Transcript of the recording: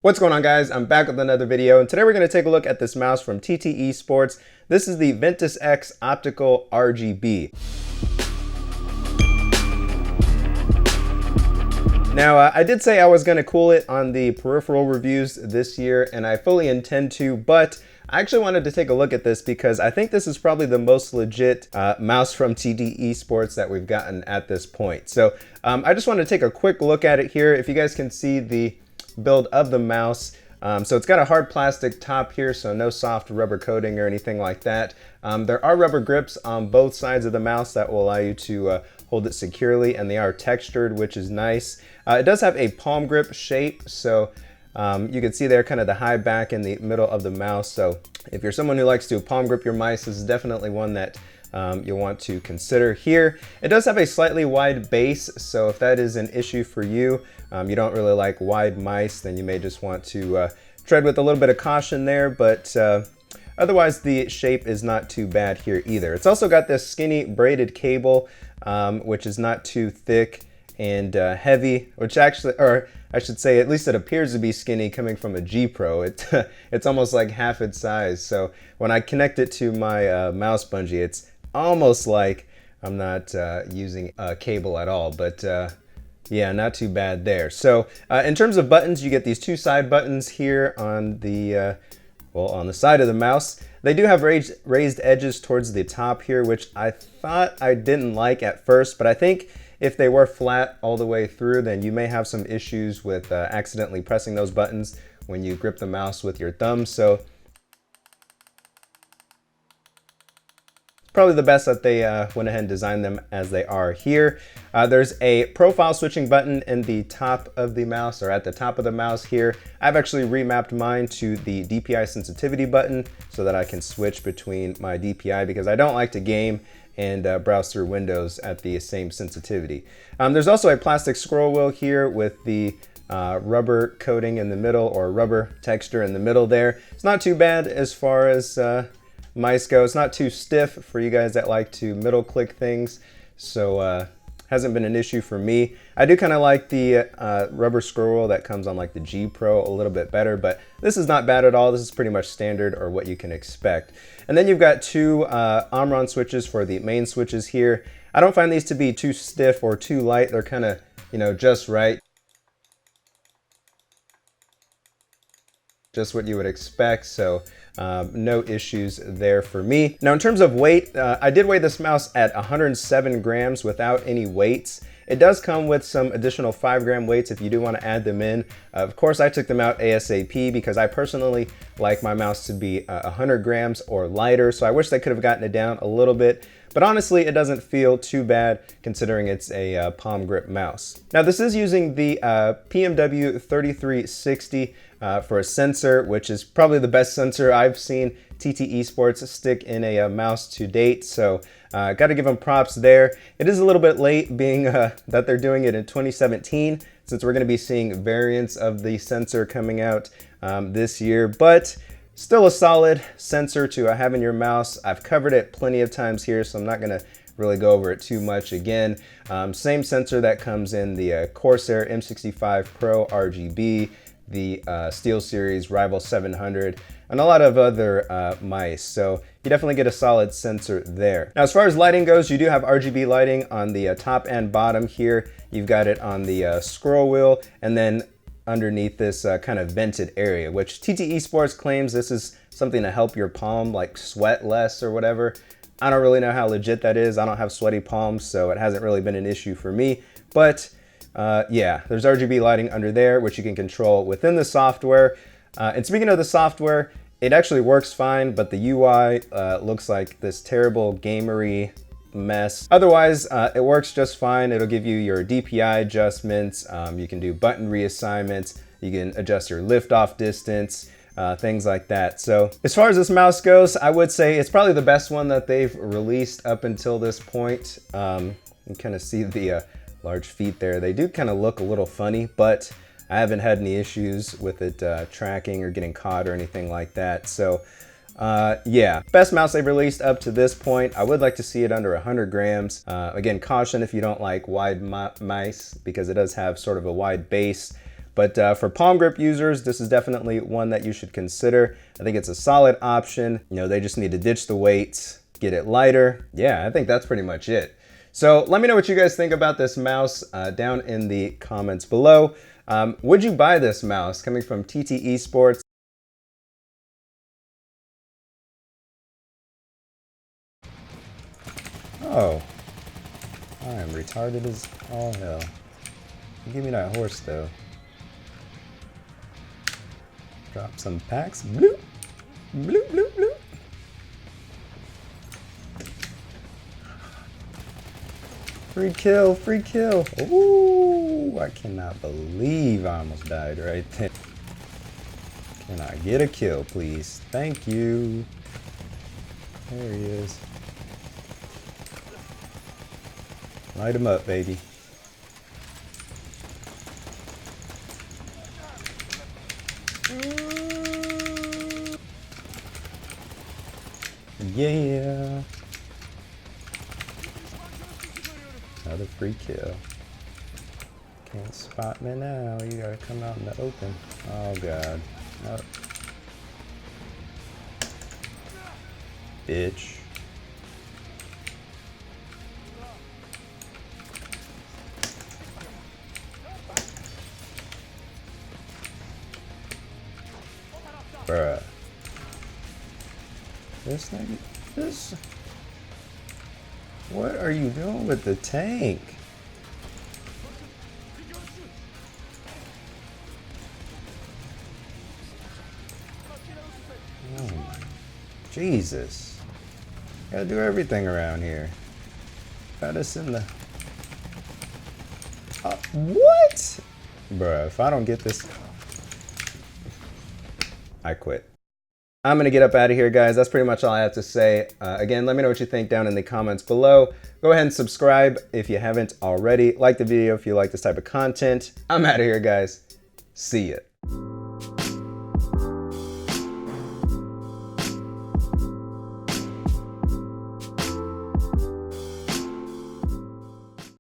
What's going on, guys? I'm back with another video, and today we're going to take a look at this mouse from TT eSports. This is the VENTUS X Optical RGB. Now, I did say I was going to cool it on the peripheral reviews this year, and I fully intend to, but I actually wanted to take a look at this because I think this is probably the most legit mouse from TT eSports that we've gotten at this point. So I just want to take a quick look at it here. If you guys can see the build of the mouse. So it's got a hard plastic top here, so no soft rubber coating or anything like that. There are rubber grips on both sides of the mouse that will allow you to hold it securely, and they are textured, which is nice. It does have a palm grip shape, so you can see there kind of the high back in the middle of the mouse. So if you're someone who likes to palm grip your mice, this is definitely one that you'll want to consider here. It does have a slightly wide base, so if that is an issue for you, you don't really like wide mice, then you may just want to tread with a little bit of caution there, but otherwise the shape is not too bad here either. It's also got this skinny braided cable, which is not too thick and heavy, which actually, or I should say, at least it appears to be skinny coming from a G Pro. It's almost like half its size. So when I connect it to my mouse bungee, it's almost like I'm not using a cable at all, but yeah, not too bad there. So in terms of buttons, you get these two side buttons here on the on the side of the mouse. They do have raised edges towards the top here, which I thought I didn't like at first, but I think if they were flat all the way through, then you may have some issues with accidentally pressing those buttons when you grip the mouse with your thumb. So probably the best that they went ahead and designed them as they are here. There's a profile switching button in the top of the mouse, or at the top of the mouse here. I've actually remapped mine to the DPI sensitivity button so that I can switch between my DPI, because I don't like to game and browse through windows at the same sensitivity. There's also a plastic scroll wheel here with the rubber coating in the middle, or rubber texture in the middle there. It's not too bad as far as mice go. It's not too stiff for you guys that like to middle click things, so hasn't been an issue for me. I do kind of like the rubber scroll wheel that comes on like the G Pro a little bit better, but this is not bad at all. This is pretty much standard, or what you can expect. And then you've got two Omron switches for the main switches here. I don't find these to be too stiff or too light. They're kind of, you know, just right. Just what you would expect, so no issues there for me. Now in terms of weight, I did weigh this mouse at 107 grams without any weights. It does come with some additional 5-gram weights if you do want to add them in. Of course, I took them out ASAP because I personally like my mouse to be 100 grams or lighter, so I wish they could have gotten it down a little bit. But honestly, it doesn't feel too bad considering it's a palm grip mouse. Now this is using the PMW-3360 for a sensor, which is probably the best sensor I've seen TT eSports stick in a mouse to date. So got to give them props there. It is a little bit late, being that they're doing it in 2017, since we're going to be seeing variants of the sensor coming out this year, but still a solid sensor to have in your mouse. I've covered it plenty of times here, so I'm not going to really go over it too much again. Same sensor that comes in the Corsair M65 Pro RGB, the SteelSeries Rival 700, and a lot of other mice. So you definitely get a solid sensor there. Now, as far as lighting goes, you do have RGB lighting on the top and bottom here. You've got it on the scroll wheel, and then underneath this kind of vented area, which TT eSports claims this is something to help your palm like sweat less or whatever. I don't really know how legit that is. I don't have sweaty palms, so it hasn't really been an issue for me. But yeah, there's RGB lighting under there, which you can control within the software. And speaking of the software, it actually works fine, but the UI looks like this terrible gamery mess. Otherwise, it works just fine. It'll give you your DPI adjustments. You can do button reassignments. You can adjust your lift-off distance, things like that. So as far as this mouse goes, I would say it's probably the best one that they've released up until this point. You can kind of see the large feet there. They do kind of look a little funny, but I haven't had any issues with it tracking or getting caught or anything like that. So yeah, best mouse they've released up to this point. I would like to see it under 100 grams. Again, caution if you don't like wide mice, because it does have sort of a wide base. But for palm grip users, this is definitely one that you should consider. I think it's a solid option. You know, they just need to ditch the weights, get it lighter. Yeah, I think that's pretty much it. So let me know what you guys think about this mouse down in the comments below. Would you buy this mouse? Coming from TT Esports. Oh, I am retarded as all hell. Give me that horse though. Drop some packs. Bloop, bloop, bloop, bloop. Free kill, free kill. Ooh, I cannot believe I almost died right there. Can I get a kill, please? Thank you. There he is. Light him up, baby. Yeah. Another free kill. Can't spot me now. You gotta come out in the open. Oh god. Oh. Bitch. Bruh. This thing, this. What are you doing with the tank? Oh my Jesus. Gotta do everything around here. Got us in the. What? Bruh, if I don't get this. I quit. I'm going to get up out of here, guys. That's pretty much all I have to say. Again, let me know what you think down in the comments below. Go ahead and subscribe if you haven't already. Like the video if you like this type of content. I'm out of here, guys. See ya.